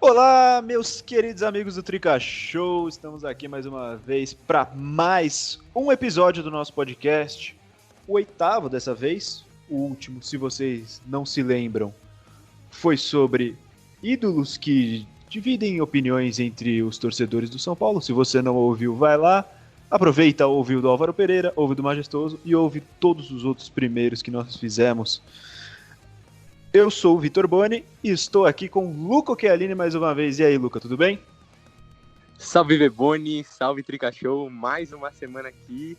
Olá, meus queridos amigos do Trica Show, estamos aqui mais uma vez para mais um episódio do nosso podcast, o 8º dessa vez. O último, se vocês não se lembram, foi sobre ídolos que dividem opiniões entre os torcedores do São Paulo. Se você não ouviu, vai lá, aproveita, ouve o do Álvaro Pereira, ouve o do Majestoso e ouve todos os outros primeiros que nós fizemos. Eu sou o Vitor Boni e estou aqui com o Luca Chialini mais uma vez. E aí, Luca, tudo bem? Salve Beboni, salve Trica Show, mais uma semana aqui,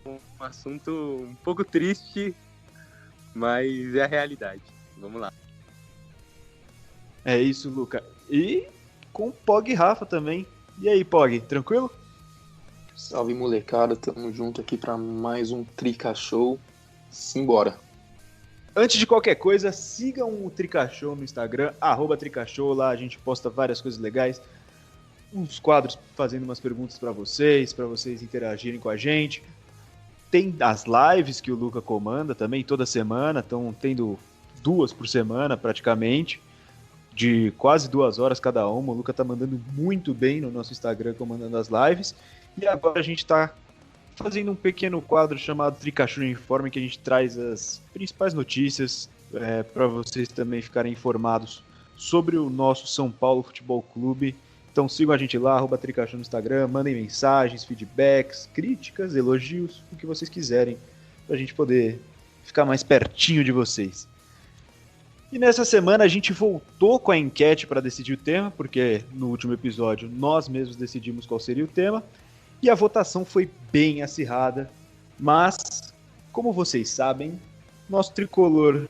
um assunto um pouco triste, mas é a realidade. Vamos lá. É isso, Luca. E com o Pog Rafa também. E aí, Pog, tranquilo? Salve molecada, tamo junto aqui para mais um Trica Show. Simbora! Antes de qualquer coisa, sigam o Trica Show no Instagram, @tricashow, lá a gente posta várias coisas legais, uns quadros fazendo umas perguntas para vocês interagirem com a gente. Tem as lives que o Luca comanda também toda semana, estão tendo 2 por semana praticamente, de quase 2 horas cada uma. O Luca tá mandando muito bem no nosso Instagram comandando as lives, e agora a gente tá fazendo um pequeno quadro chamado Trica Show Informe, que a gente traz as principais notícias para vocês também ficarem informados sobre o nosso São Paulo Futebol Clube. Então sigam a gente lá, @Trica Show no Instagram, mandem mensagens, feedbacks, críticas, elogios, o que vocês quiserem, para a gente poder ficar mais pertinho de vocês. E nessa semana a gente voltou com a enquete para decidir o tema, porque no último episódio nós mesmos decidimos qual seria o tema. E a votação foi bem acirrada, mas, como vocês sabem, nosso tricolor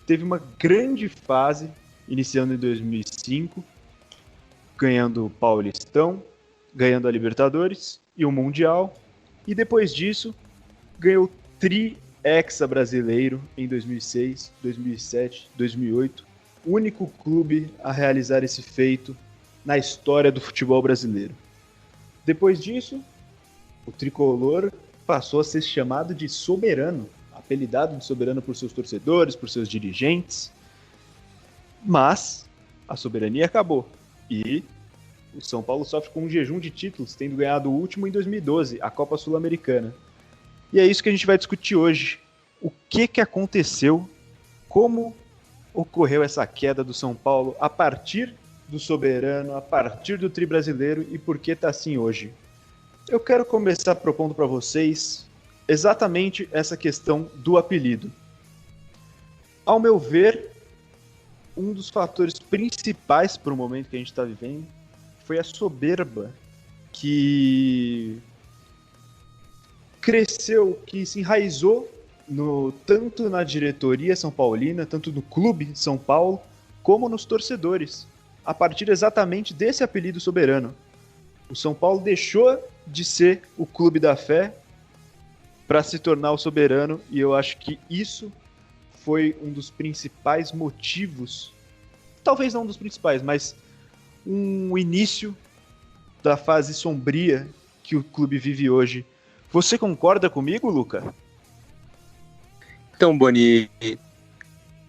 teve uma grande fase, iniciando em 2005, ganhando o Paulistão, ganhando a Libertadores e o Mundial, e depois disso ganhou o Tri-Hexa brasileiro em 2006, 2007, 2008, o único clube a realizar esse feito na história do futebol brasileiro. Depois disso, o tricolor passou a ser chamado de soberano, apelidado de soberano por seus torcedores, por seus dirigentes. Mas a soberania acabou e o São Paulo sofre com um jejum de títulos, tendo ganhado o último em 2012, a Copa Sul-Americana. E é isso que a gente vai discutir hoje. O que aconteceu? Como ocorreu essa queda do São Paulo a partir do soberano, a partir do tri brasileiro, e por que tá assim hoje? Eu quero começar propondo para vocês exatamente essa questão do apelido. Ao meu ver, um dos fatores principais para o momento que a gente está vivendo foi a soberba que cresceu, que se enraizou tanto na diretoria são paulina, tanto no clube São Paulo, como nos torcedores, a partir exatamente desse apelido soberano. O São Paulo deixou de ser o clube da fé para se tornar o soberano, e eu acho que isso foi um dos principais motivos, talvez não um dos principais, mas um início da fase sombria que o clube vive hoje. Você concorda comigo, Luca? Então, Boni,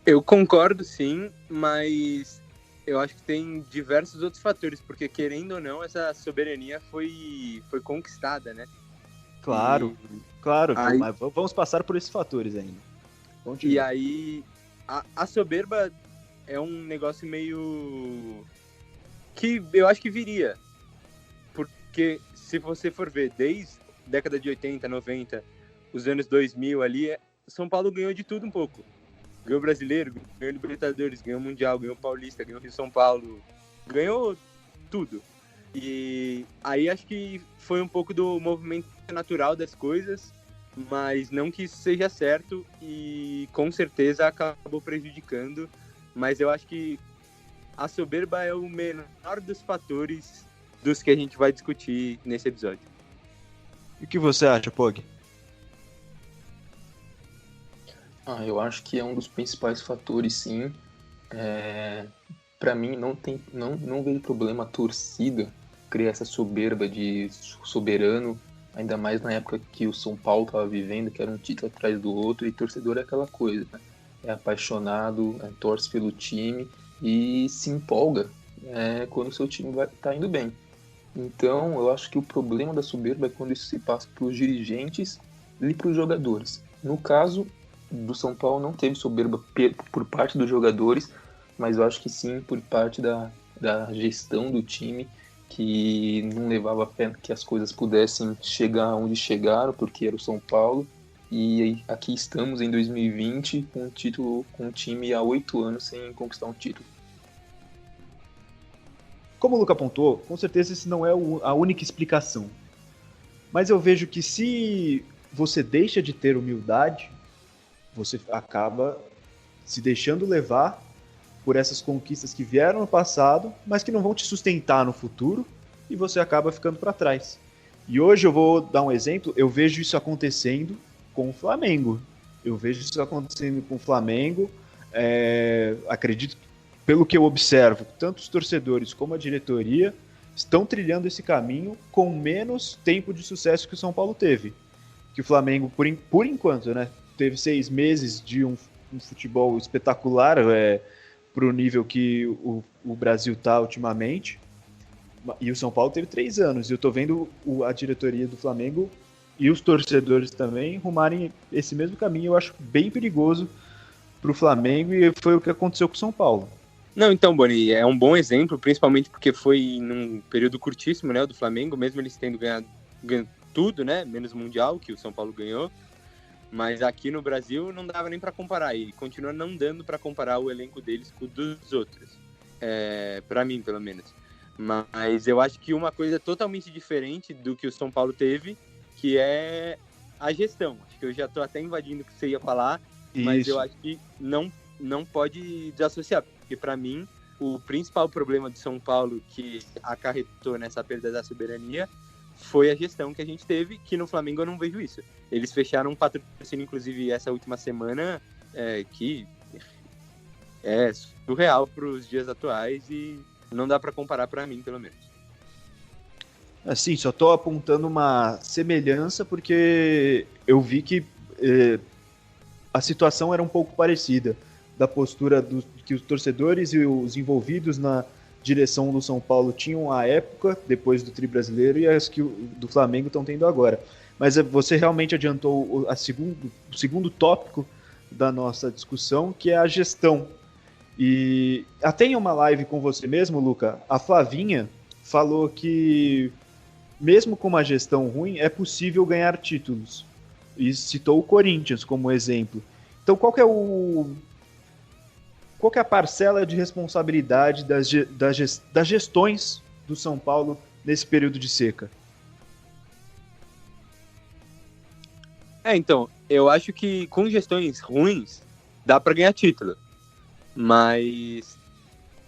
eu concordo sim, mas eu acho que tem diversos outros fatores, porque querendo ou não, essa soberania foi conquistada, né? Claro, claro, aí, mas vamos passar por esses fatores ainda. Continua. E aí, a soberba é um negócio meio que eu acho que viria, porque se você for ver, desde a década de 80, 90, os anos 2000 ali, São Paulo ganhou de tudo um pouco. Ganhou Brasileiro, ganhou Libertadores, ganhou Mundial, ganhou Paulista, ganhou Rio São Paulo, ganhou tudo. E aí acho que foi um pouco do movimento natural das coisas, mas não que isso seja certo e com certeza acabou prejudicando. Mas eu acho que a soberba é o menor dos fatores dos que a gente vai discutir nesse episódio. E o que você acha, Pog? Eu acho que é um dos principais fatores, sim. Para mim, não veio problema a torcida criar essa soberba de soberano, ainda mais na época que o São Paulo estava vivendo, que era um título atrás do outro, e torcedor é aquela coisa, né? é apaixonado, torce pelo time e se empolga quando o seu time tá indo bem. Então, eu acho que o problema da soberba é quando isso se passa para os dirigentes e para os jogadores. No caso do São Paulo, não teve soberba por parte dos jogadores, mas eu acho que sim por parte da gestão do time, que não levava a fé que as coisas pudessem chegar onde chegaram, porque era o São Paulo. E aqui estamos em 2020 com um time há 8 anos sem conquistar um título. Como o Luca apontou, com certeza isso não é a única explicação. Mas eu vejo que se você deixa de ter humildade, você acaba se deixando levar por essas conquistas que vieram no passado, mas que não vão te sustentar no futuro, e você acaba ficando para trás. E hoje eu vou dar um exemplo, eu vejo isso acontecendo com o Flamengo. Eu vejo isso acontecendo com o Flamengo, acredito que, pelo que eu observo, tanto os torcedores como a diretoria estão trilhando esse caminho com menos tempo de sucesso que o São Paulo teve. Que o Flamengo, por enquanto, né, teve 6 meses de um futebol espetacular para o nível que o Brasil está ultimamente. E o São Paulo teve 3 anos. E eu estou vendo a diretoria do Flamengo e os torcedores também rumarem esse mesmo caminho. Eu acho bem perigoso para o Flamengo, e foi o que aconteceu com o São Paulo. Não, então, Boni, é um bom exemplo, principalmente porque foi num período curtíssimo, né, do Flamengo, mesmo eles tendo ganhado tudo, né, menos o Mundial, que o São Paulo ganhou, mas aqui no Brasil não dava nem para comparar, e continua não dando para comparar o elenco deles com o dos outros, para mim, pelo menos. Mas eu acho que uma coisa totalmente diferente do que o São Paulo teve, que é a gestão. Acho que eu já estou até invadindo o que você ia falar, mas eu acho que não pode desassociar, porque para mim o principal problema do São Paulo que acarretou nessa perda da soberania foi a gestão que a gente teve, que no Flamengo eu não vejo isso. Eles fecharam um patrocínio, inclusive, essa última semana, que é surreal para os dias atuais e não dá para comparar para mim, pelo menos. Assim, só estou apontando uma semelhança porque eu vi que a situação era um pouco parecida, da postura que os torcedores e os envolvidos na direção do São Paulo tinham à época, depois do tri brasileiro, e as que do Flamengo estão tendo agora. Mas você realmente adiantou o segundo tópico da nossa discussão, que é a gestão. E até em uma live com você mesmo, Luca, a Flavinha falou que mesmo com uma gestão ruim, é possível ganhar títulos. E citou o Corinthians como exemplo. Então, qual que é a parcela de responsabilidade das gestões do São Paulo nesse período de seca? Então, eu acho que com gestões ruins dá para ganhar título. Mas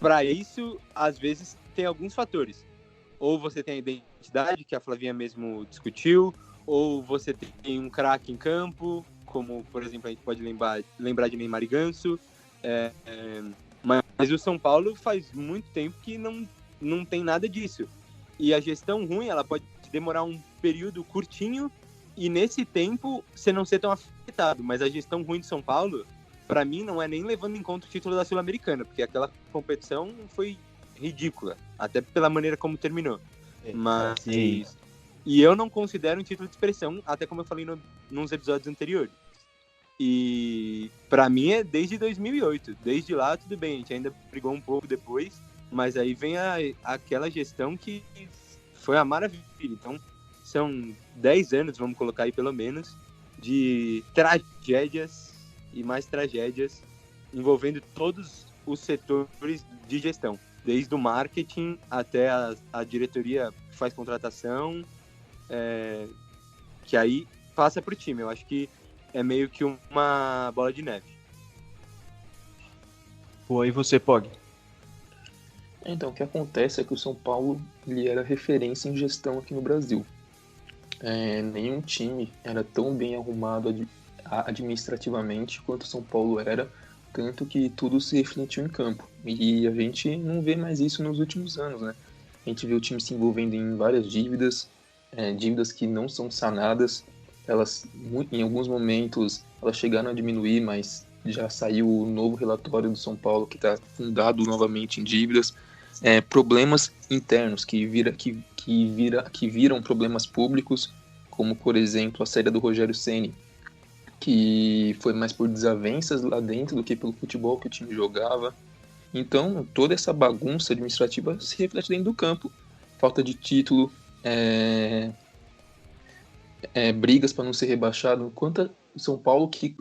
para isso, às vezes, tem alguns fatores. Ou você tem a identidade, que a Flavinha mesmo discutiu, ou você tem um craque em campo, como, por exemplo, a gente pode lembrar de Neymar e Ganso. Mas o São Paulo faz muito tempo que não tem nada disso. E a gestão ruim, ela pode demorar um período curtinho e nesse tempo você não ser tão afetado. Mas a gestão ruim de São Paulo, para mim, não é nem levando em conta o título da Sul-Americana, porque aquela competição foi ridícula, até pela maneira como terminou. Mas sim. E eu não considero um título de expressão, até como eu falei nos episódios anteriores. E para mim é desde 2008. Desde lá, tudo bem, a gente ainda brigou um pouco depois, mas aí vem aquela gestão que foi a maravilha. Então, são 10 anos, vamos colocar aí pelo menos, de tragédias e mais tragédias envolvendo todos os setores de gestão. Desde o marketing até a diretoria que faz contratação, que aí passa para o time. Eu acho que é meio que uma bola de neve. Pô, e você, Pog? Então, o que acontece é que o São Paulo ele era referência em gestão aqui no Brasil. Nenhum time era tão bem arrumado administrativamente quanto o São Paulo era, tanto que tudo se refletiu em campo. E a gente não vê mais isso nos últimos anos, né? A gente vê o time se envolvendo em várias dívidas, dívidas que não são sanadas. Elas, em alguns momentos, elas chegaram a diminuir, mas já saiu o novo relatório do São Paulo, que está fundado novamente em dívidas, problemas internos que viram problemas públicos, como, por exemplo, a saída do Rogério Ceni, que foi mais por desavenças lá dentro do que pelo futebol que o time jogava. Então, toda essa bagunça administrativa se reflete dentro do campo. Falta de título, brigas para não ser rebaixado. Quanto o São Paulo que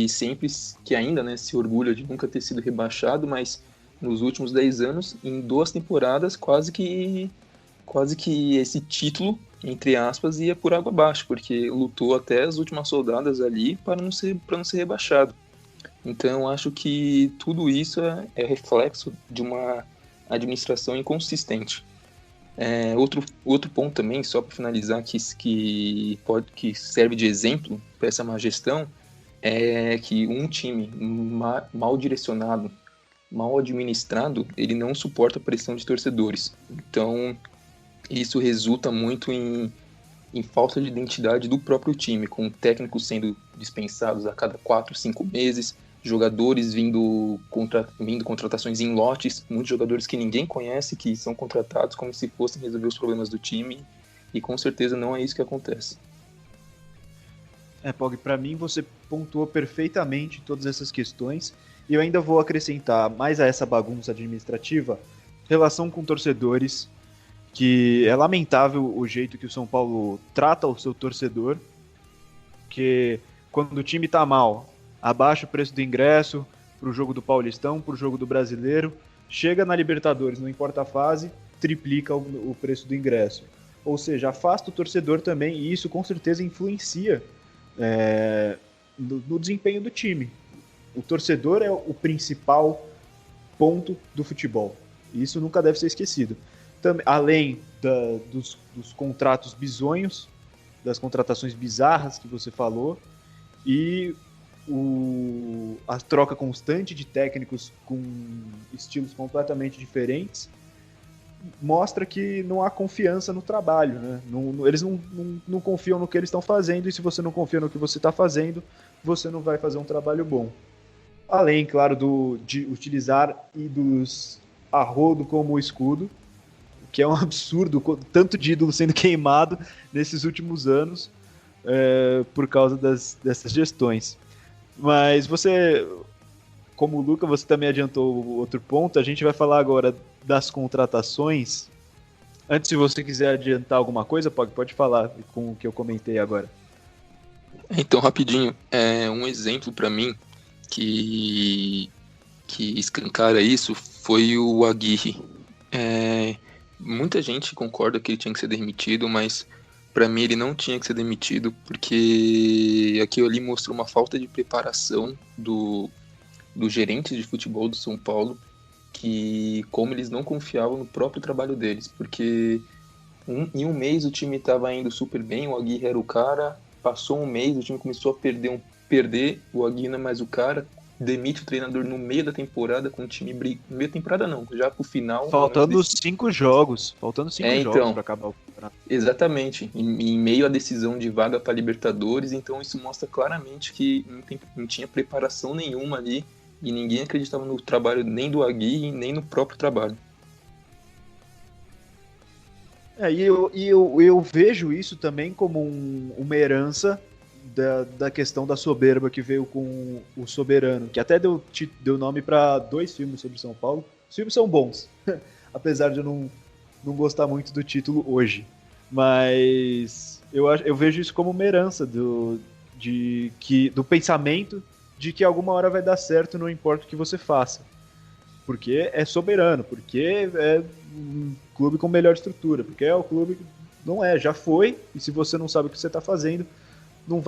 sempre, que ainda, né, se orgulha de nunca ter sido rebaixado, mas nos últimos 10 anos, em 2 temporadas, quase que esse título, entre aspas, ia por água abaixo, porque lutou até as últimas soldadas ali para não ser rebaixado. Então, eu acho que tudo isso é reflexo de uma administração inconsistente. Outro ponto também, só para finalizar, que serve de exemplo para essa má gestão, é que um time mal direcionado, mal administrado, ele não suporta a pressão de torcedores. Então, isso resulta muito em falta de identidade do próprio time, com técnicos sendo dispensados a cada 4, 5 meses, jogadores vindo contratações em lotes, muitos jogadores que ninguém conhece, que são contratados como se fossem resolver os problemas do time, e com certeza não é isso que acontece. Pog, para mim você pontuou perfeitamente todas essas questões, e eu ainda vou acrescentar mais a essa bagunça administrativa, relação com torcedores, que é lamentável o jeito que o São Paulo trata o seu torcedor, que quando o time tá mal, abaixa o preço do ingresso pro jogo do Paulistão, pro jogo do Brasileiro, chega na Libertadores, não importa a fase, triplica o preço do ingresso. Ou seja, afasta o torcedor também, e isso com certeza influencia no desempenho do time. O torcedor é o principal ponto do futebol, e isso nunca deve ser esquecido. Além dos contratos bizonhos, das contratações bizarras que você falou, e a troca constante de técnicos com estilos completamente diferentes, mostra que não há confiança no trabalho, né? Eles não confiam no que eles estão fazendo, e se você não confia no que você está fazendo, você não vai fazer um trabalho bom. Além, claro, de utilizar ídolos a rodo como escudo, que é um absurdo, tanto de ídolo sendo queimado nesses últimos anos por causa dessas gestões. Mas você, como o Luca, você também adiantou outro ponto, a gente vai falar agora das contratações. Antes, se você quiser adiantar alguma coisa, pode falar com o que eu comentei agora. Então, rapidinho, um exemplo para mim que escancara isso foi o Aguirre. Muita gente concorda que ele tinha que ser demitido, mas para mim ele não tinha que ser demitido, porque aquilo ali mostrou uma falta de preparação do gerente de futebol do São Paulo, que como eles não confiavam no próprio trabalho deles, porque em um mês o time estava indo super bem, o Aguirre era o cara, passou um mês, o time começou a perder, o Aguirre não é mais o cara, demite o treinador no meio da temporada com o time no meio da temporada não, já pro final. Faltando 5 jogos então, para acabar o campeonato. Exatamente, em meio à decisão de vaga para Libertadores, então isso mostra claramente que não tinha preparação nenhuma ali e ninguém acreditava no trabalho nem do Aguirre, nem no próprio trabalho. Eu vejo isso também como uma herança da questão da soberba que veio com o Soberano, que até deu nome para 2 filmes sobre São Paulo. Os filmes são bons, apesar de eu não gostar muito do título hoje. Mas eu vejo isso como uma herança do pensamento de que alguma hora vai dar certo, não importa o que você faça. Porque é soberano, porque é um clube com melhor estrutura, porque é o clube que não já foi, e se você não sabe o que você está fazendo, não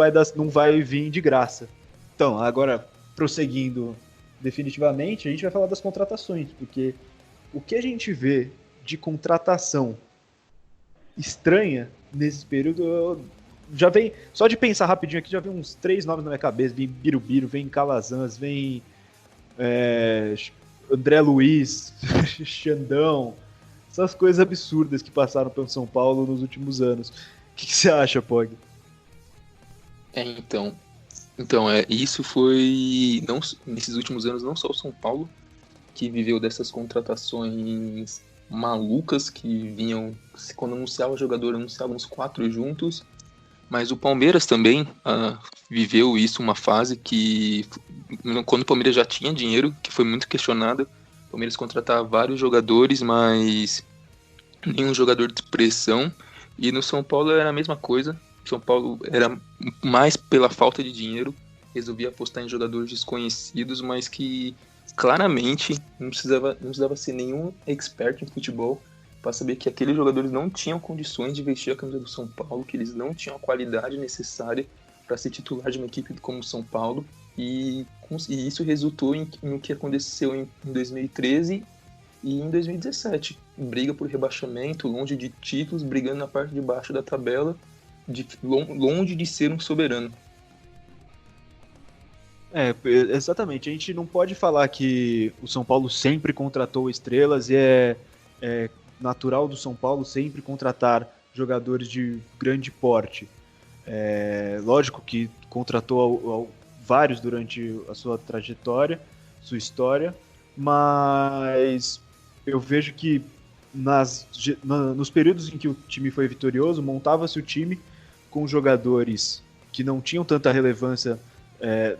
vai vir de graça. Então, agora, prosseguindo definitivamente, a gente vai falar das contratações, porque o que a gente vê de contratação estranha nesse período, já vem, só de pensar rapidinho aqui, já vem uns 3 nomes na minha cabeça, vem Birubiru, vem Calazans, vem André Luiz, Xandão, essas coisas absurdas que passaram pelo São Paulo nos últimos anos. O que você acha, Pog? Então, Então, isso foi, não, nesses últimos anos, não só o São Paulo, que viveu dessas contratações malucas que vinham, quando anunciava o jogador, anunciava uns 4 juntos, mas o Palmeiras também viveu isso, uma fase que, quando o Palmeiras já tinha dinheiro, que foi muito questionada, o Palmeiras contratava vários jogadores, mas nenhum jogador de expressão, e no São Paulo era a mesma coisa. São Paulo era mais pela falta de dinheiro, resolvia apostar em jogadores desconhecidos, mas que claramente não precisava ser nenhum expert em futebol para saber que aqueles jogadores não tinham condições de vestir a camisa do São Paulo, que eles não tinham a qualidade necessária para ser titular de uma equipe como o São Paulo, e isso resultou no que aconteceu em 2013 e em 2017. Briga por rebaixamento, longe de títulos, brigando na parte de baixo da tabela, longe de ser um soberano. Exatamente. A gente não pode falar que o São Paulo sempre contratou estrelas e é natural do São Paulo sempre contratar jogadores de grande porte. Lógico que contratou vários durante a sua trajetória, sua história, mas eu vejo que nos períodos em que o time foi vitorioso, montava-se o time com jogadores que não tinham tanta relevância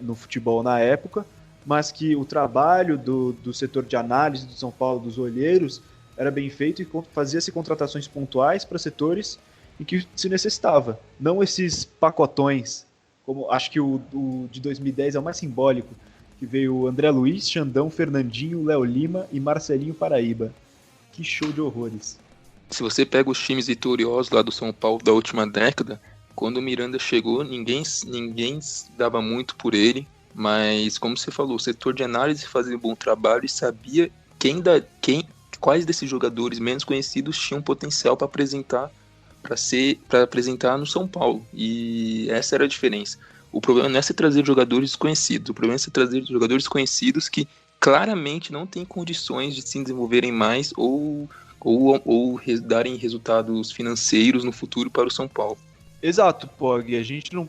no futebol na época, mas que o trabalho do setor de análise do São Paulo, dos olheiros, era bem feito e fazia-se contratações pontuais para setores em que se necessitava. Não esses pacotões, como acho que o de 2010 é o mais simbólico, que veio o André Luiz, Xandão, Fernandinho, Léo Lima e Marcelinho Paraíba. Que show de horrores. Se você pega os times vitoriosos lá do São Paulo da última década, quando o Miranda chegou, ninguém dava muito por ele, mas como você falou, o setor de análise fazia um bom trabalho e sabia quais desses jogadores menos conhecidos tinham potencial para apresentar no São Paulo. E essa era a diferença. O problema não é você trazer jogadores desconhecidos, o problema é você trazer jogadores conhecidos que claramente não têm condições de se desenvolverem mais ou darem resultados financeiros no futuro para o São Paulo. Exato, Pog.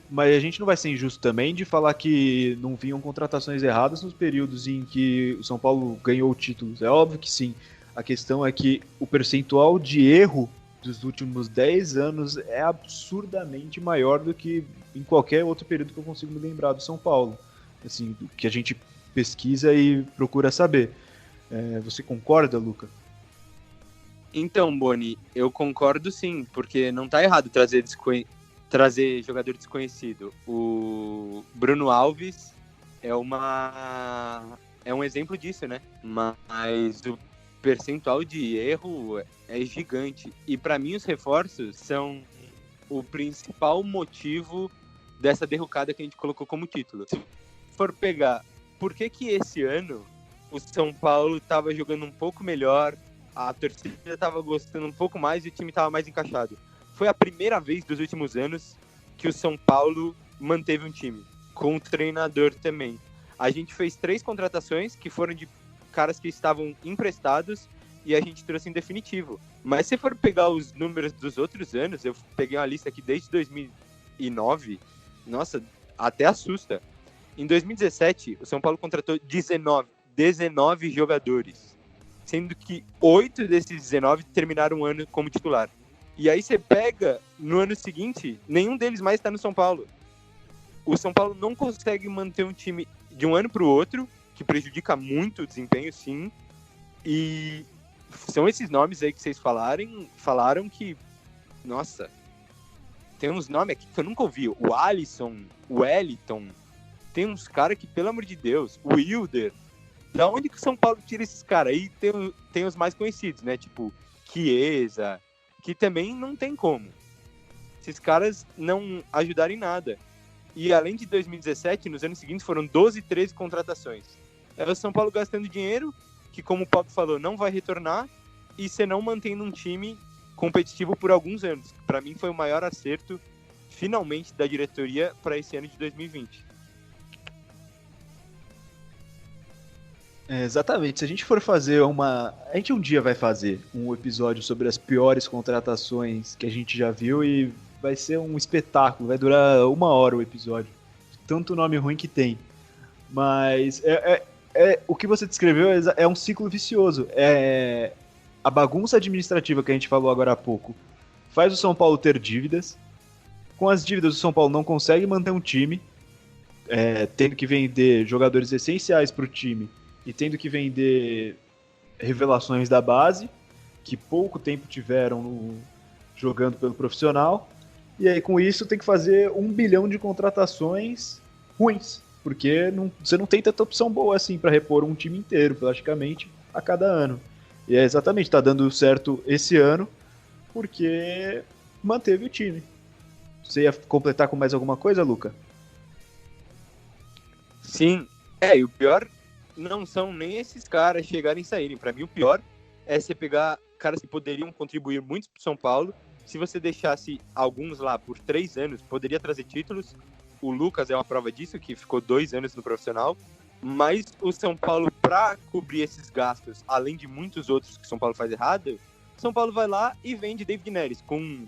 Mas a gente não vai ser injusto também de falar que não vinham contratações erradas nos períodos em que o São Paulo ganhou títulos. É óbvio que sim. A questão é que o percentual de erro dos últimos 10 anos é absurdamente maior do que em qualquer outro período que eu consigo me lembrar do São Paulo. Assim, do que a gente pesquisa e procura saber. Você concorda, Luca? Então, Boni, eu concordo sim, porque não tá errado trazer jogador desconhecido. O Bruno Alves é um exemplo disso, né? Mas o percentual de erro é gigante. E para mim os reforços são o principal motivo dessa derrocada que a gente colocou como título. Se for pegar, por que esse ano o São Paulo estava jogando um pouco melhor, a torcida estava gostando um pouco mais e o time estava mais encaixado? Foi a primeira vez dos últimos anos que o São Paulo manteve um time, com o treinador também. A gente fez 3 contratações que foram de caras que estavam emprestados e a gente trouxe em definitivo. Mas se for pegar os números dos outros anos, eu peguei uma lista aqui desde 2009, nossa, até assusta. Em 2017, o São Paulo contratou 19 jogadores, sendo que 8 desses 19 terminaram o ano como titular. E aí você pega, no ano seguinte, nenhum deles mais está no São Paulo. O São Paulo não consegue manter um time de um ano para o outro, que prejudica muito o desempenho, sim. E são esses nomes aí que vocês falaram que, nossa, tem uns nomes aqui que eu nunca ouvi. O Alisson, o Wellington, tem uns caras que, pelo amor de Deus, o Wilder. Da onde que o São Paulo tira esses caras? Aí tem os mais conhecidos, né? Tipo, Chiesa, que também não tem como. Esses caras não ajudaram em nada. E além de 2017, nos anos seguintes foram 12, 13 contratações. É o São Paulo gastando dinheiro, que como o Pop falou, não vai retornar, e você não mantendo um time competitivo por alguns anos. Para mim foi o maior acerto, finalmente, da diretoria para esse ano de 2020. Exatamente. Se a gente for fazer a gente um dia vai fazer um episódio sobre as piores contratações que a gente já viu e vai ser um espetáculo. Vai durar 1 hora o episódio. tanto nome ruim que tem. Mas o que você descreveu é um ciclo vicioso. A bagunça administrativa que a gente falou agora há pouco faz o São Paulo ter dívidas. Com as dívidas, o São Paulo não consegue manter um time, tendo que vender jogadores essenciais para o time e tendo que vender revelações da base, que pouco tempo tiveram jogando pelo profissional. E aí, com isso, tem que fazer 1 bilhão de contratações ruins, porque você não tem tanta opção boa assim para repor um time inteiro, praticamente, a cada ano. E é exatamente, tá dando certo esse ano, porque manteve o time. Você ia completar com mais alguma coisa, Luca? Sim. E o pior não são nem esses caras chegarem e saírem. Para mim, o pior é você pegar caras que poderiam contribuir muito pro São Paulo. Se você deixasse alguns lá por 3 anos, poderia trazer títulos. O Lucas é uma prova disso, que ficou 2 anos no profissional. Mas o São Paulo, para cobrir esses gastos, além de muitos outros que o São Paulo faz errado, o São Paulo vai lá e vende David Neres com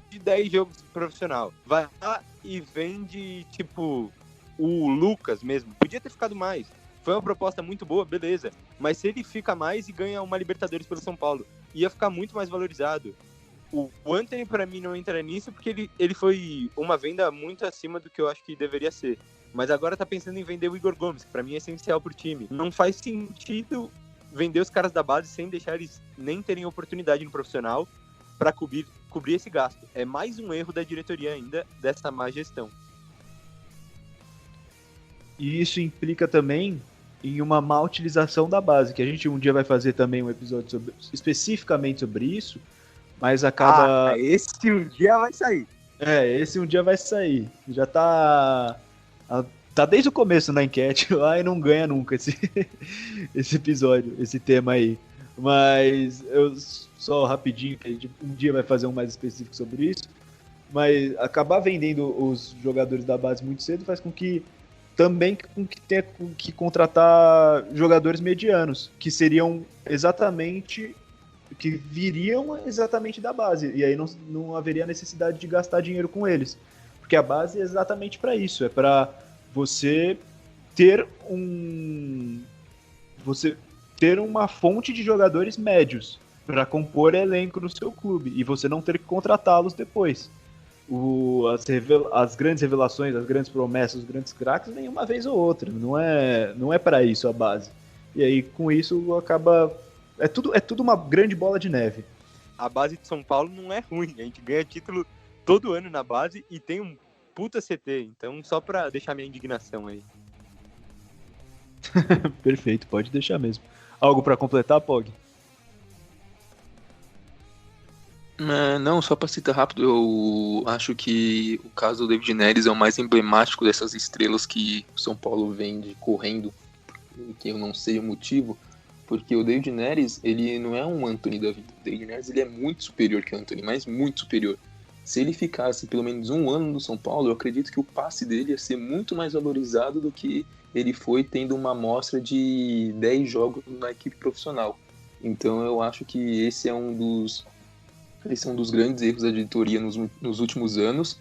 de 10 jogos profissional. Vai lá e vende, tipo, o Lucas mesmo. Podia ter ficado mais. Foi uma proposta muito boa, beleza. Mas se ele fica mais e ganha uma Libertadores pelo São Paulo, ia ficar muito mais valorizado. O Antony, pra mim, não entra nisso porque ele foi uma venda muito acima do que eu acho que deveria ser. Mas agora tá pensando em vender o Igor Gomes, que pra mim é essencial pro time. Não faz sentido vender os caras da base sem deixar eles nem terem oportunidade no profissional pra cobrir esse gasto. É mais um erro da diretoria ainda, dessa má gestão. E isso implica também em uma má utilização da base, que a gente um dia vai fazer também um episódio especificamente sobre isso, mas acaba... esse um dia vai sair. Esse um dia vai sair. Já tá desde o começo na enquete lá e não ganha nunca esse episódio, esse tema aí. Mas eu só rapidinho, que a gente um dia vai fazer um mais específico sobre isso, mas acabar vendendo os jogadores da base muito cedo faz com que também tenha que contratar jogadores medianos, que seriam exatamente, que viriam exatamente da base, e aí não haveria necessidade de gastar dinheiro com eles, porque a base é exatamente para isso, é para você ter uma fonte de jogadores médios para compor elenco no seu clube e você não ter que contratá-los depois. As grandes revelações, as grandes promessas, os grandes craques vêm uma vez ou outra. Não é para isso a base. E aí, com isso, acaba... É tudo uma grande bola de neve. A base de São Paulo não é ruim. A gente ganha título todo ano na base e tem um puta CT. Então, só pra deixar minha indignação aí. Perfeito, pode deixar mesmo. Algo para completar, Pog? Não, só para citar rápido, eu acho que o caso do David Neres é o mais emblemático dessas estrelas que o São Paulo vende correndo, que eu não sei o motivo, porque o David Neres, ele não é um Antony da vida. O David Neres, ele é muito superior que o Antony, mas muito superior. Se ele ficasse pelo menos 1 ano no São Paulo, eu acredito que o passe dele ia ser muito mais valorizado do que ele foi tendo uma amostra de 10 jogos na equipe profissional. Então eu acho que esse é um dos grandes erros da diretoria nos últimos anos.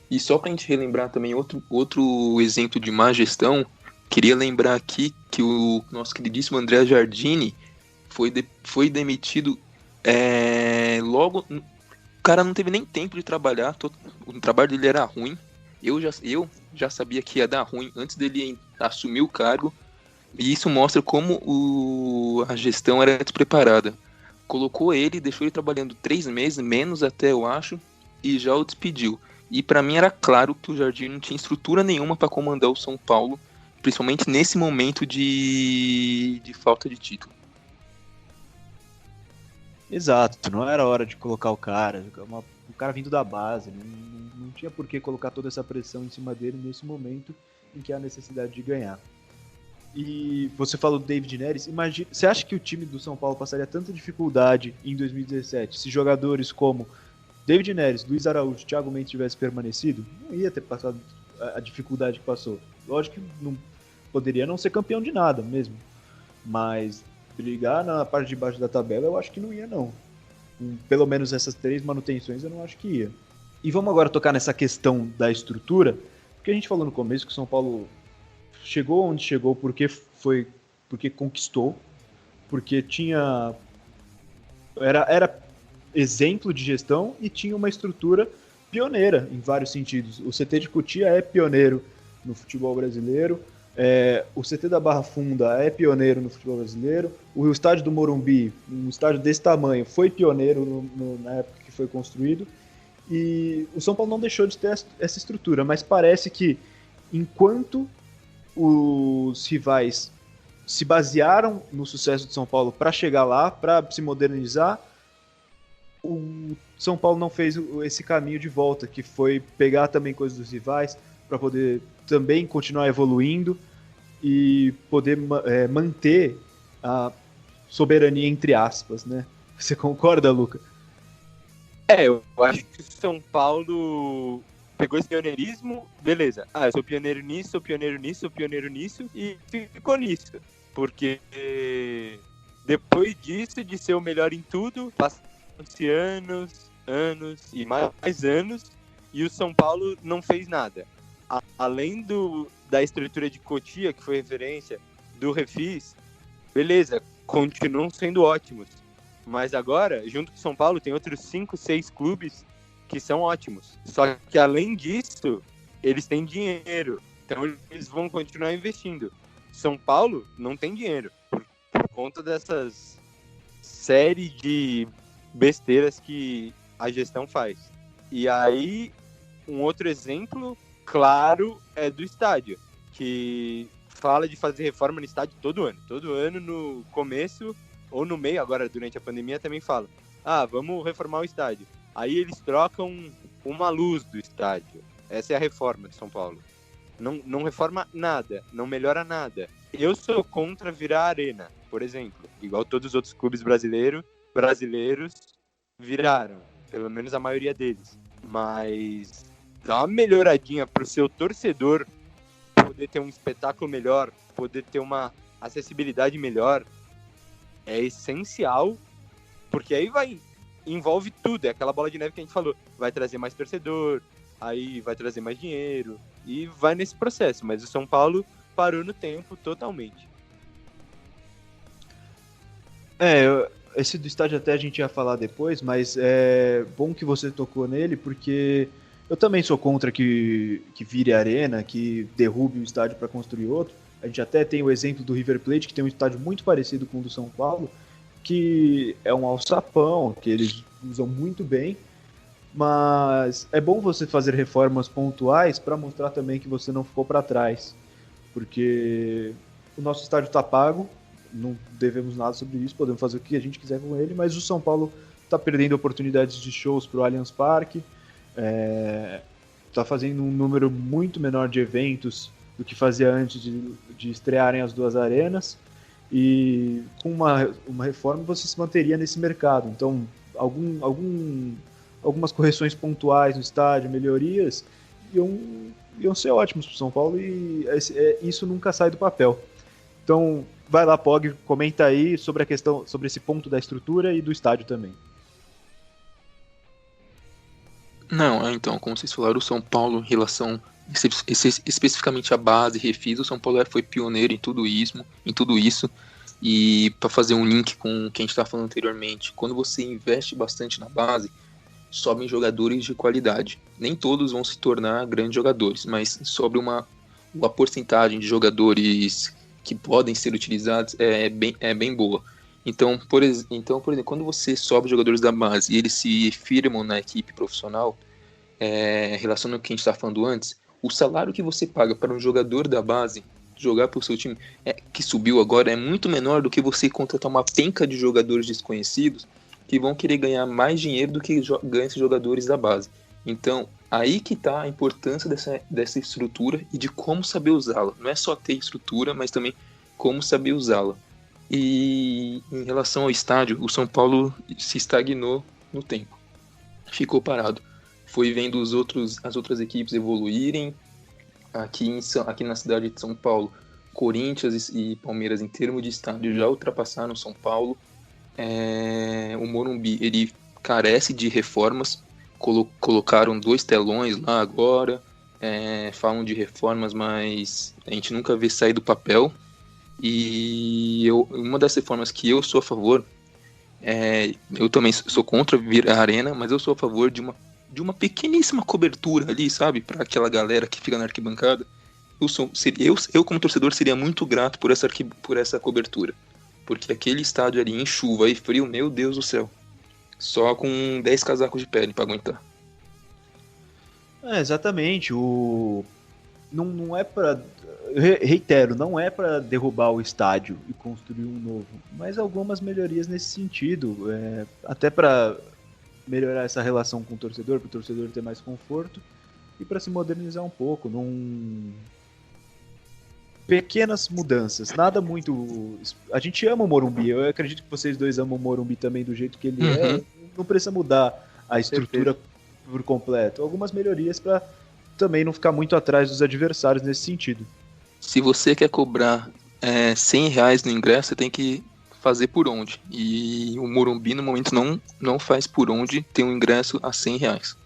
E só para a gente relembrar também outro exemplo de má gestão, queria lembrar aqui que o nosso queridíssimo André Jardini foi demitido logo. O cara não teve nem tempo de trabalhar, o trabalho dele era ruim. Eu já sabia que ia dar ruim antes dele assumir o cargo. E isso mostra como a gestão era despreparada. Colocou ele, deixou ele trabalhando 3 meses, menos até eu acho, e já o despediu. E pra mim era claro que o Jardim não tinha estrutura nenhuma para comandar o São Paulo, principalmente nesse momento de falta de título. Exato, não era hora de colocar o cara vindo da base, não tinha por que colocar toda essa pressão em cima dele nesse momento em que há necessidade de ganhar. E você falou do David Neres, você acha que o time do São Paulo passaria tanta dificuldade em 2017 se jogadores como David Neres, Luiz Araújo, Thiago Mendes tivessem permanecido? Não ia ter passado a dificuldade que passou. Lógico que não poderia não ser campeão de nada mesmo, mas brigar na parte de baixo da tabela eu acho que não ia não. Pelo menos essas 3 manutenções eu não acho que ia. E vamos agora tocar nessa questão da estrutura, Porque a gente falou no começo que o São Paulo chegou onde chegou porque conquistou, porque era exemplo de gestão e tinha uma estrutura pioneira em vários sentidos. O CT de Cotia é pioneiro no futebol brasileiro, o CT da Barra Funda é pioneiro no futebol brasileiro, o estádio do Morumbi, um estádio desse tamanho, foi pioneiro na época que foi construído, e o São Paulo não deixou de ter essa estrutura, mas parece que enquanto os rivais se basearam no sucesso de São Paulo para chegar lá, para se modernizar, o São Paulo não fez esse caminho de volta, que foi pegar também coisas dos rivais para poder também continuar evoluindo e poder manter a soberania entre aspas, né? Você concorda, Luca? Eu acho que o São Paulo pegou esse pioneirismo, beleza. Eu sou pioneiro nisso, sou pioneiro nisso, sou pioneiro nisso, e ficou nisso. Porque depois disso, de ser o melhor em tudo, passaram-se anos e mais anos, e o São Paulo não fez nada. Além da estrutura de Cotia, que foi referência, do Refis, beleza, continuam sendo ótimos. Mas agora, junto com o São Paulo, tem outros 5, 6 clubes que são ótimos. Só que, além disso, eles têm dinheiro. Então, eles vão continuar investindo. São Paulo não tem dinheiro. Por conta dessas série de besteiras que a gestão faz. E aí, um outro exemplo, claro, é do estádio. Que fala de fazer reforma no estádio todo ano. Todo ano, no começo ou no meio, agora durante a pandemia, também fala: vamos reformar o estádio. Aí eles trocam uma luz do estádio. Essa é a reforma de São Paulo. Não reforma nada, não melhora nada. Eu sou contra virar arena, por exemplo, igual todos os outros clubes brasileiros viraram, pelo menos a maioria deles. Mas dá uma melhoradinha pro seu torcedor poder ter um espetáculo melhor, poder ter uma acessibilidade melhor, é essencial, porque aí envolve tudo, é aquela bola de neve que a gente falou, vai trazer mais torcedor, aí vai trazer mais dinheiro, e vai nesse processo, mas o São Paulo parou no tempo totalmente. Esse do estádio até a gente ia falar depois, mas é bom que você tocou nele, porque eu também sou contra que vire arena, que derrube um estádio para construir outro. A gente até tem o exemplo do River Plate, que tem um estádio muito parecido com o do São Paulo, que é um alçapão, que eles usam muito bem, mas é bom você fazer reformas pontuais para mostrar também que você não ficou para trás, porque o nosso estádio está pago, não devemos nada sobre isso, podemos fazer o que a gente quiser com ele, mas o São Paulo está perdendo oportunidades de shows para o Allianz Parque, está fazendo um número muito menor de eventos do que fazia antes de estrearem as duas arenas, e com uma reforma você se manteria nesse mercado. Então, algumas correções pontuais no estádio, melhorias, iam ser ótimos para o São Paulo, e isso nunca sai do papel. Então, vai lá, Pog, comenta aí sobre esse ponto da estrutura e do estádio também. Não, então, como vocês falaram, o São Paulo, em relação especificamente à base, Refis, o São Paulo foi pioneiro em tudo isso, e para fazer um link com o que a gente estava falando anteriormente, quando você investe bastante na base, sobem jogadores de qualidade. Nem todos vão se tornar grandes jogadores, mas sobre uma porcentagem de jogadores que podem ser utilizados é bem boa. Então, por exemplo, quando você sobe jogadores da base e eles se firmam na equipe profissional, relacionando ao que a gente estava falando antes, o salário que você paga para um jogador da base jogar para o seu time, que subiu agora, é muito menor do que você contratar uma penca de jogadores desconhecidos que vão querer ganhar mais dinheiro do que ganham esses jogadores da base. Então, aí que está a importância dessa estrutura e de como saber usá-la. Não é só ter estrutura, mas também como saber usá-la. E em relação ao estádio, o São Paulo se estagnou no tempo. Ficou parado. Foi vendo as outras equipes evoluírem. Aqui na cidade de São Paulo, Corinthians e Palmeiras, em termos de estádio, já ultrapassaram São Paulo. O Morumbi, ele carece de reformas. Colocaram 2 telões lá agora. falam de reformas, mas a gente nunca vê sair do papel. E uma das reformas que eu sou a favor, eu também sou contra vir a arena, mas eu sou a favor de uma pequeníssima cobertura ali, sabe? Para aquela galera que fica na arquibancada. Eu, como torcedor, seria muito grato por essa cobertura. Porque aquele estádio ali em chuva e frio, meu Deus do céu. Só com 10 casacos de pele para aguentar. Exatamente. Não é para... Reitero, não é para derrubar o estádio e construir um novo, mas algumas melhorias nesse sentido. Até para melhorar essa relação com o torcedor, para o torcedor ter mais conforto e para se modernizar um pouco. Pequenas mudanças, nada muito... A gente ama o Morumbi, eu acredito que vocês dois amam o Morumbi também do jeito que ele é. Não precisa mudar a estrutura por completo. Algumas melhorias para também não ficar muito atrás dos adversários nesse sentido. Se você quer cobrar R$100 no ingresso, você tem que fazer por onde. E o Morumbi, no momento, não faz por onde ter um ingresso a R$100.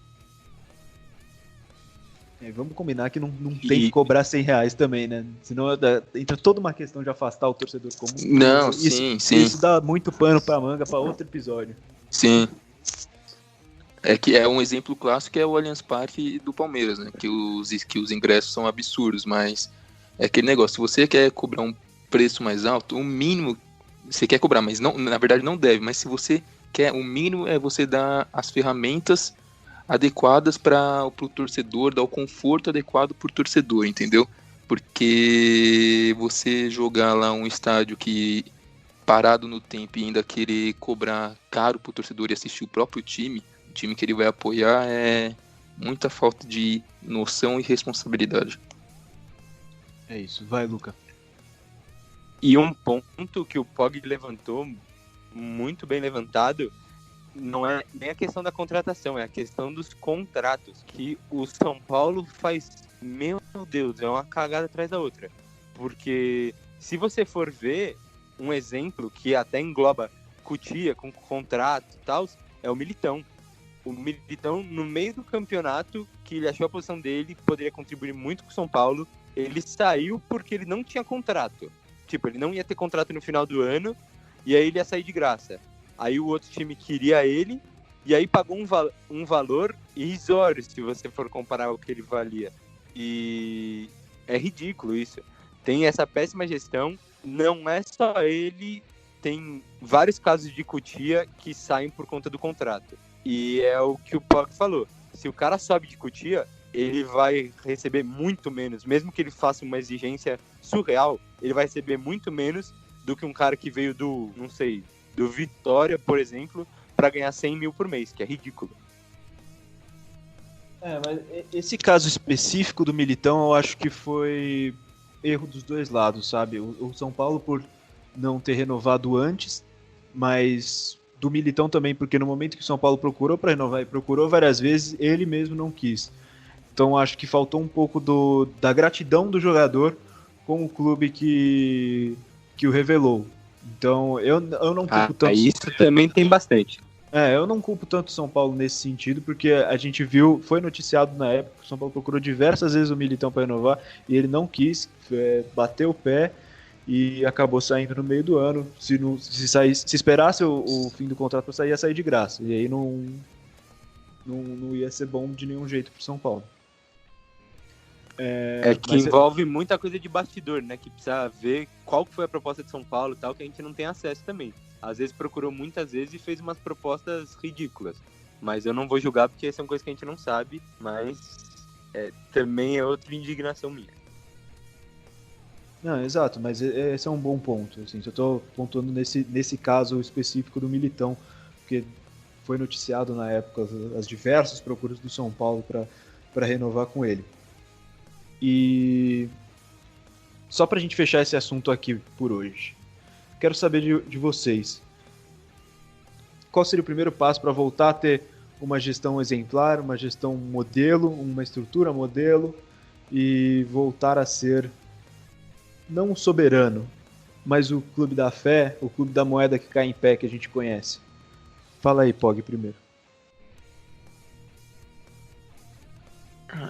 Vamos combinar que não tem que cobrar R$100 também, né? Senão entra toda uma questão de afastar o torcedor comum. Não, sim. sim. Isso dá muito pano pra manga pra outro episódio. Sim. Que é um exemplo clássico, é o Allianz Parque do Palmeiras, né? Que os ingressos são absurdos, mas é aquele negócio, se você quer cobrar um preço mais alto, o mínimo você quer cobrar, mas não, na verdade não deve, mas se você quer, o mínimo é você dar as ferramentas adequadas para o torcedor, dar o conforto adequado para o torcedor, entendeu? Porque você jogar lá um estádio que parado no tempo e ainda querer cobrar caro para o torcedor e assistir o próprio time, o time que ele vai apoiar, é muita falta de noção e responsabilidade. É isso, vai, Luca. E um ponto que o Pog levantou, muito bem levantado, não é nem a questão da contratação, é a questão dos contratos, que o São Paulo faz, meu Deus, é uma cagada atrás da outra. Porque se você for ver, um exemplo que até engloba Cotia com contrato e tal, é o Militão. O Militão, no meio do campeonato, que ele achou a posição dele, poderia contribuir muito com o São Paulo, ele saiu porque ele não tinha contrato. Tipo, ele não ia ter contrato no final do ano, e aí ele ia sair de graça. Aí o outro time queria ele, e aí pagou um valor irrisório, se você for comparar o que ele valia. E é ridículo isso. Tem essa péssima gestão, não é só ele, tem vários casos de Cotia que saem por conta do contrato. E é o que o Pog falou. Se o cara sobe de Cotia, ele vai receber muito menos, mesmo que ele faça uma exigência surreal, ele vai receber muito menos do que um cara que veio do Vitória, por exemplo, para ganhar 100 mil por mês, que é ridículo. Mas esse caso específico do Militão, eu acho que foi erro dos dois lados, sabe? O São Paulo por não ter renovado antes, mas do Militão também, porque no momento que o São Paulo procurou para renovar e procurou várias vezes, ele mesmo não quis. Então acho que faltou um pouco da gratidão do jogador com o clube que o revelou. Então eu não culpo tanto. Isso também tem bastante. Eu não culpo tanto o São Paulo nesse sentido, porque a gente viu, foi noticiado na época, o São Paulo procurou diversas vezes o Militão para renovar e ele não quis, bateu o pé e acabou saindo no meio do ano. Se esperasse o fim do contrato para sair, ia sair de graça. E aí não ia ser bom de nenhum jeito pro São Paulo. Envolve muita coisa de bastidor, né? Que precisa ver qual foi a proposta de São Paulo e tal, que a gente não tem acesso também. Às vezes procurou muitas vezes e fez umas propostas ridículas. Mas eu não vou julgar porque são coisas que a gente não sabe, mas também é outra indignação minha. Não, exato, mas esse é um bom ponto. Assim, eu estou pontuando nesse caso específico do Militão, porque foi noticiado na época as diversas procuras do São Paulo para renovar com ele. E só pra gente fechar esse assunto aqui por hoje, quero saber de vocês. Qual seria o primeiro passo para voltar a ter uma gestão exemplar, uma gestão modelo, uma estrutura modelo e voltar a ser não o soberano, mas o clube da fé, o clube da moeda que cai em pé que a gente conhece? Fala aí, Pog, primeiro.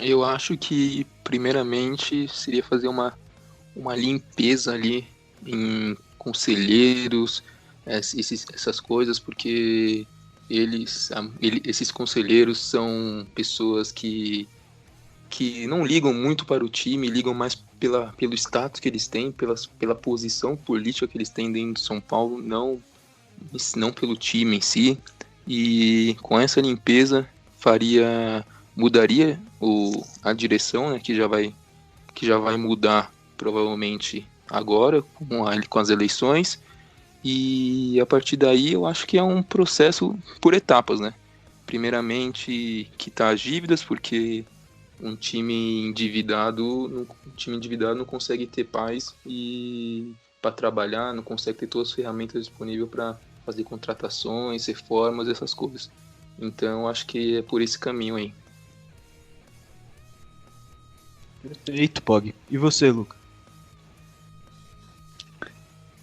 Eu acho que, primeiramente, seria fazer uma limpeza ali em conselheiros, essas coisas, porque esses conselheiros são pessoas que não ligam muito para o time, ligam mais pelo status que eles têm, pela posição política que eles têm dentro de São Paulo, não pelo time em si. E com essa limpeza mudaria a direção, né, que já vai mudar provavelmente agora com as eleições. E a partir daí eu acho que é um processo por etapas, né? Primeiramente quitar as dívidas, porque um time endividado não consegue ter paz e para trabalhar, não consegue ter todas as ferramentas disponíveis para fazer contratações, reformas, essas coisas. Então acho que é por esse caminho aí. Perfeito, Pog. E você, Luca?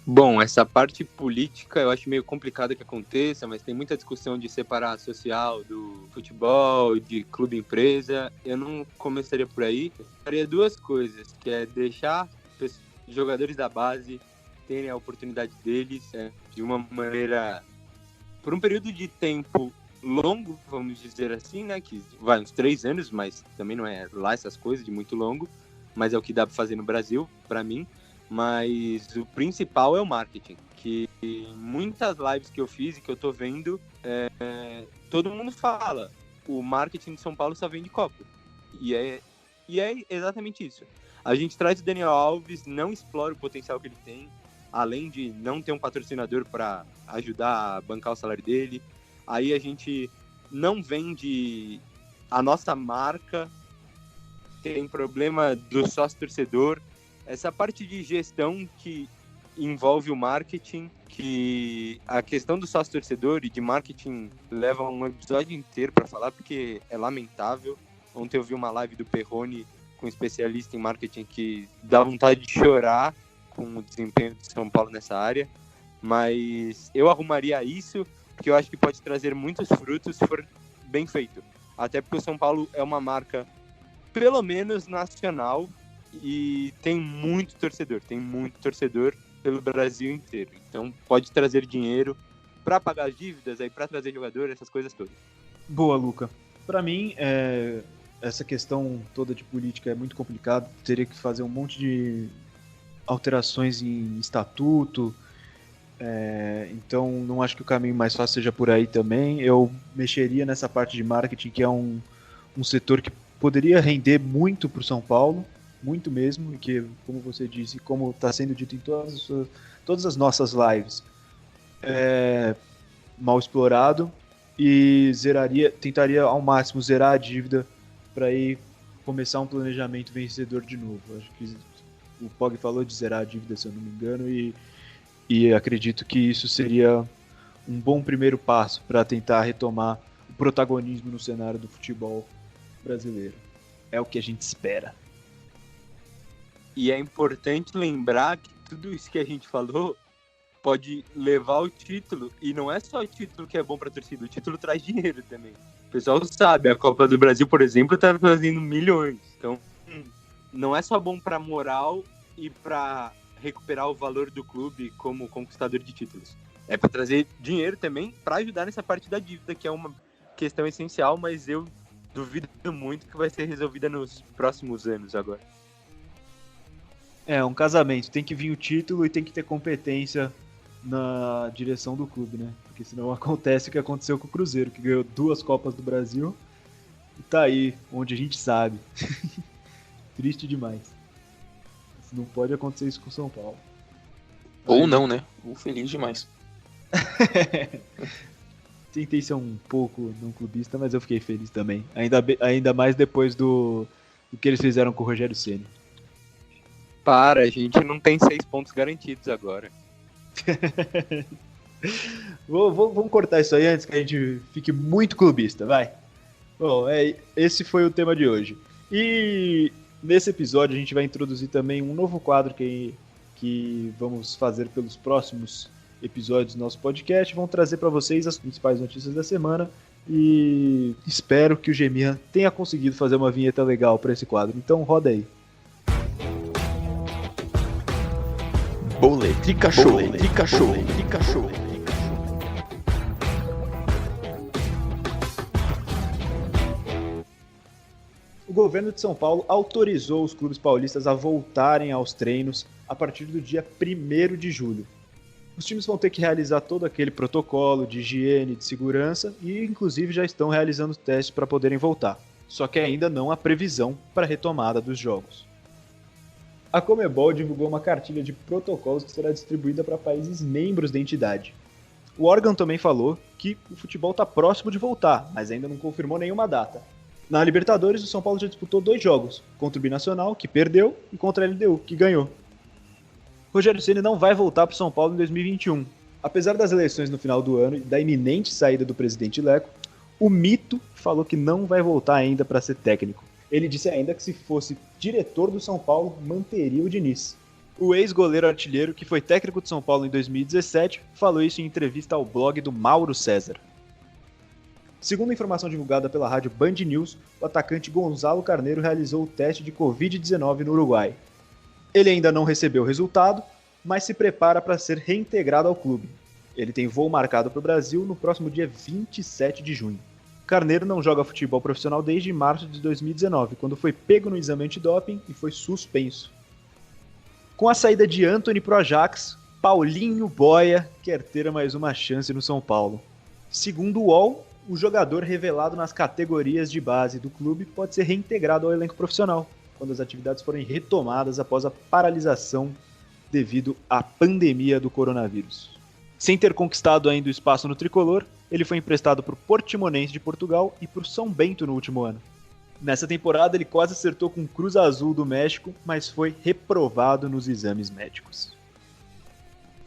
Bom, essa parte política eu acho meio complicado que aconteça, mas tem muita discussão de separar social do futebol, de clube-empresa. Eu não começaria por aí. Eu faria duas coisas, que é deixar jogadores da base terem a oportunidade deles de uma maneira, por um período de tempo longo, vamos dizer assim, né? Que vai uns 3 anos, mas também não é lá essas coisas de muito longo, mas é o que dá para fazer no Brasil, para mim. Mas o principal é o marketing, que muitas lives que eu fiz e que eu tô vendo, todo mundo fala, o marketing de São Paulo só vende copo. E é exatamente isso. A gente traz o Daniel Alves, não explora o potencial que ele tem, além de não ter um patrocinador para ajudar a bancar o salário dele. Aí a gente não vende a nossa marca, tem problema do sócio-torcedor. Essa parte de gestão que envolve o marketing, que a questão do sócio-torcedor e de marketing leva um episódio inteiro para falar, porque é lamentável. Ontem eu vi uma live do Perrone com um especialista em marketing que dá vontade de chorar com o desempenho de São Paulo nessa área, mas eu arrumaria isso, porque eu acho que pode trazer muitos frutos se for bem feito. Até porque o São Paulo é uma marca, pelo menos nacional, e tem muito torcedor pelo Brasil inteiro. Então pode trazer dinheiro para pagar as dívidas, aí para trazer jogador, essas coisas todas. Boa, Luca. Para mim, essa questão toda de política é muito complicado. Teria que fazer um monte de alterações em estatuto. Então não acho que o caminho mais fácil seja por aí também. Eu mexeria nessa parte de marketing, que é um setor que poderia render muito para o São Paulo, muito mesmo, e que, como você disse, como está sendo dito em todas as nossas lives, é mal explorado, e tentaria ao máximo zerar a dívida para ir começar um planejamento vencedor de novo. Acho que o Pog falou de zerar a dívida, se eu não me engano, e acredito que isso seria um bom primeiro passo para tentar retomar o protagonismo no cenário do futebol brasileiro. É o que a gente espera. E é importante lembrar que tudo isso que a gente falou pode levar o título, e não é só o título que é bom para a torcida, o título traz dinheiro também. O pessoal sabe, a Copa do Brasil, por exemplo, está fazendo milhões. Então, não é só bom para moral e para recuperar o valor do clube como conquistador de títulos. É para trazer dinheiro também para ajudar nessa parte da dívida, que é uma questão essencial, mas eu duvido muito que vai ser resolvida nos próximos anos agora. É um casamento, tem que vir o título e tem que ter competência na direção do clube, né? Porque senão acontece o que aconteceu com o Cruzeiro, que ganhou 2 Copas do Brasil e tá aí, onde a gente sabe. Triste demais. Não pode acontecer isso com o São Paulo. Ou não, né? Ou feliz demais. Tentei ser um pouco não clubista, mas eu fiquei feliz também. Ainda mais depois do que eles fizeram com o Rogério Ceni. A gente não tem 6 pontos garantidos agora. Vamos cortar isso aí antes que a gente fique muito clubista, vai. Bom, esse foi o tema de hoje. E nesse episódio a gente vai introduzir também um novo quadro que vamos fazer pelos próximos episódios do nosso podcast. Vamos trazer para vocês as principais notícias da semana E espero que o Gemirra tenha conseguido fazer uma vinheta legal para esse quadro. Então roda aí. Boletrica Show. O governo de São Paulo autorizou os clubes paulistas a voltarem aos treinos a partir do dia 1º de julho. Os times vão ter que realizar todo aquele protocolo de higiene, de segurança e, inclusive, já estão realizando testes para poderem voltar. Só que ainda não há previsão para a retomada dos jogos. A Conmebol divulgou uma cartilha de protocolos que será distribuída para países membros da entidade. O órgão também falou que o futebol está próximo de voltar, mas ainda não confirmou nenhuma data. Na Libertadores, o São Paulo já disputou 2 jogos, contra o Binacional, que perdeu, e contra a LDU, que ganhou. Rogério Ceni não vai voltar para o São Paulo em 2021. Apesar das eleições no final do ano e da iminente saída do presidente Leco, o mito falou que não vai voltar ainda para ser técnico. Ele disse ainda que se fosse diretor do São Paulo, manteria o Diniz. O ex-goleiro artilheiro, que foi técnico de São Paulo em 2017, falou isso em entrevista ao blog do Mauro César. Segundo a informação divulgada pela rádio Band News, o atacante Gonzalo Carneiro realizou o teste de Covid-19 no Uruguai. Ele ainda não recebeu o resultado, mas se prepara para ser reintegrado ao clube. Ele tem voo marcado para o Brasil no próximo dia 27 de junho. Carneiro não joga futebol profissional desde março de 2019, quando foi pego no exame antidoping e foi suspenso. Com a saída de Antony pro Ajax, Paulinho Boia quer ter mais uma chance no São Paulo. Segundo o UOL, o jogador revelado nas categorias de base do clube pode ser reintegrado ao elenco profissional, quando as atividades forem retomadas após a paralisação devido à pandemia do coronavírus. Sem ter conquistado ainda o espaço no tricolor, ele foi emprestado para o Portimonense de Portugal e para o São Bento no último ano. Nessa temporada ele quase acertou com o Cruz Azul do México, mas foi reprovado nos exames médicos.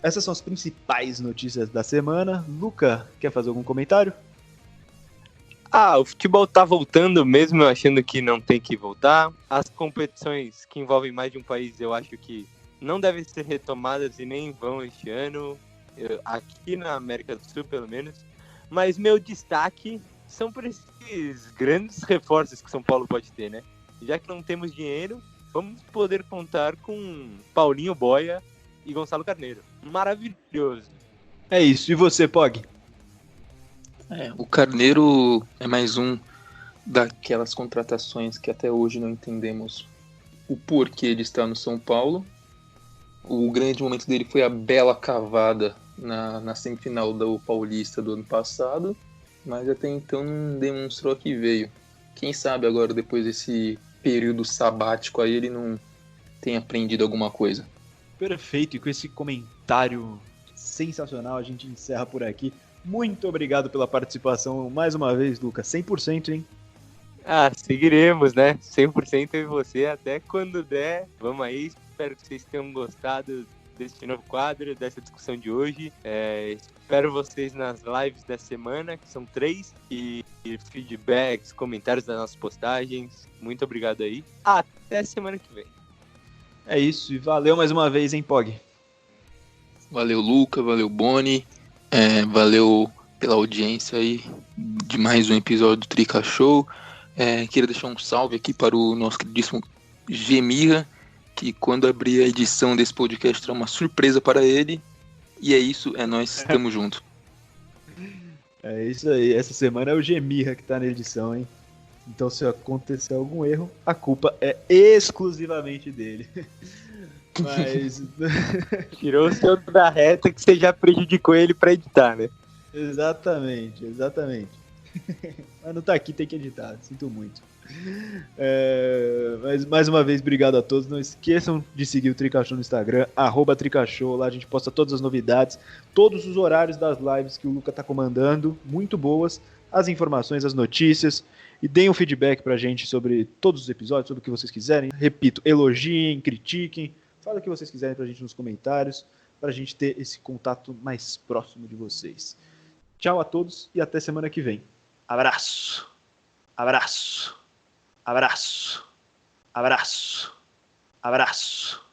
Essas são as principais notícias da semana. Luca, quer fazer algum comentário? O futebol tá voltando mesmo, eu achando que não tem que voltar. As competições que envolvem mais de um país, eu acho que não devem ser retomadas e nem vão este ano, aqui na América do Sul, pelo menos. Mas meu destaque são por esses grandes reforços que São Paulo pode ter, né? Já que não temos dinheiro, vamos poder contar com Paulinho Boia e Gonçalo Carneiro. Maravilhoso. É isso. E você, Pog? O Carneiro é mais um daquelas contratações que até hoje não entendemos o porquê de estar no São Paulo. O grande momento dele foi a bela cavada na semifinal do Paulista do ano passado, mas até então não demonstrou a que veio. Quem sabe agora, depois desse período sabático aí, ele não tem aprendido alguma coisa. Perfeito, e com esse comentário sensacional a gente encerra por aqui. Muito obrigado pela participação mais uma vez, Lucas. 100%, hein? Seguiremos, né? 100% eu e você até quando der. Vamos aí, espero que vocês tenham gostado desse novo quadro, dessa discussão de hoje. Espero vocês nas lives da semana, que são 3, e feedbacks, comentários das nossas postagens. Muito obrigado aí. Até semana que vem. É isso, e valeu mais uma vez, hein, Pog? Valeu, Luca, valeu, Boni. Valeu pela audiência aí de mais um episódio do Trica Show. Queria deixar um salve aqui para o nosso queridíssimo Gemirra, que quando abrir a edição desse podcast terá uma surpresa para ele. E é isso, é nóis, tamo junto. É isso aí, essa semana é o Gemirra que tá na edição, hein? Então se acontecer algum erro, a culpa é exclusivamente dele. Mas... Tirou o seu da reta que você já prejudicou ele pra editar, né? Exatamente. Mas não tá aqui, tem que editar, sinto muito. Mas mais uma vez, obrigado a todos. Não esqueçam de seguir o Tricachou no Instagram, @Tricachou. Lá a gente posta todas as novidades, todos os horários das lives que o Luca tá comandando, muito boas, as informações, as notícias. E deem um feedback pra gente sobre todos os episódios, sobre o que vocês quiserem. Repito, elogiem, critiquem, falem o que vocês quiserem pra gente nos comentários, pra gente ter esse contato mais próximo de vocês. Tchau a todos e até semana que vem. Abraço. Abraço. Abraço. Abraço. Abraço.